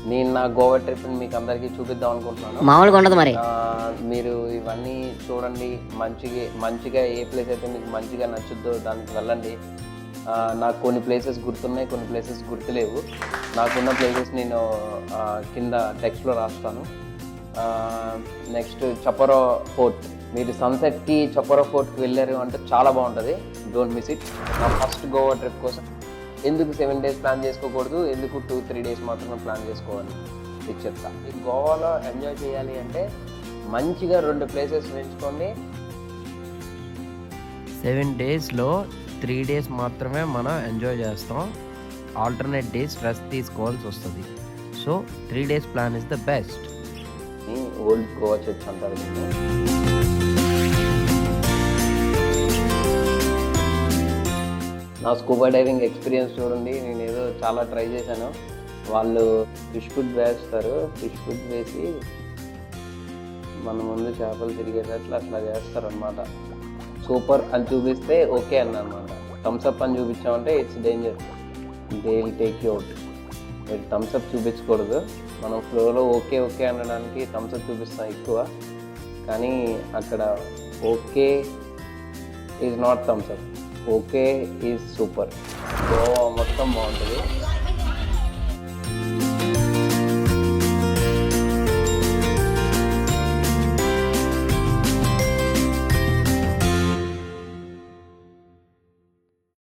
నేను నా గోవా ట్రిప్ని మీకు అందరికీ చూపిద్దాం అనుకుంటున్నాను. మామూలుగా ఉండదు మరి. మీరు ఇవన్నీ చూడండి, మంచిగా ఏ ప్లేస్ అయితే మీకు మంచిగా నచ్చుద్దో దానికి వెళ్ళండి. నాకు కొన్ని ప్లేసెస్ గుర్తున్నాయి, కొన్ని ప్లేసెస్ గుర్తులేవు. నాకున్న ప్లేసెస్ నేను కింద టెక్స్ట్లో రాస్తాను. నెక్స్ట్ చపరో ఫోర్ట్. మీరు సన్సెట్కి చపరో ఫోర్ట్కి వెళ్ళారు అంటే చాలా బాగుంటుంది, డోంట్ మిస్ ఇట్. నా ఫస్ట్ గోవా ట్రిప్ కోసం ఎందుకు 7 days ప్లాన్ చేసుకోకూడదు, ఎందుకు 2-3 days మాత్రమే ప్లాన్ చేసుకోవాలి ఇది చెప్తా. ఈ గోవాలో ఎంజాయ్ చేయాలి అంటే మంచిగా 2 places ఎంచుకోండి. 7 daysలో 3 days మాత్రమే మనం ఎంజాయ్ చేస్తాం. ఆల్టర్నేట్ డేస్ రెస్ట్ తీసుకోవాల్సి వస్తుంది. So 3 days plan is the best. Old Goa church అంటారు. నా స్కూబా డైవింగ్ ఎక్స్పీరియన్స్ చూడండి. నేను ఏదో చాలా ట్రై చేశాను. వాళ్ళు ఫిష్ ఫుడ్ వేస్తారు, ఫిష్ ఫుడ్ వేసి మన ముందు చేపలు తిరిగేటట్లు అట్లా చేస్తారనమాట. సూపర్ అని చూపిస్తే ఓకే అన్నమాట. థమ్స్అప్ అని చూపించామంటే it's danger, they will take you out. మీరు థమ్స్అప్ చూపించకూడదు. మనం ఫ్లోలో ఓకే ఓకే అనడానికి థమ్స్అప్ చూపిస్తాం ఎక్కువ, కానీ అక్కడ okay is not Thums Up, okay is super. Goa మొత్తం బాగుంటుంది.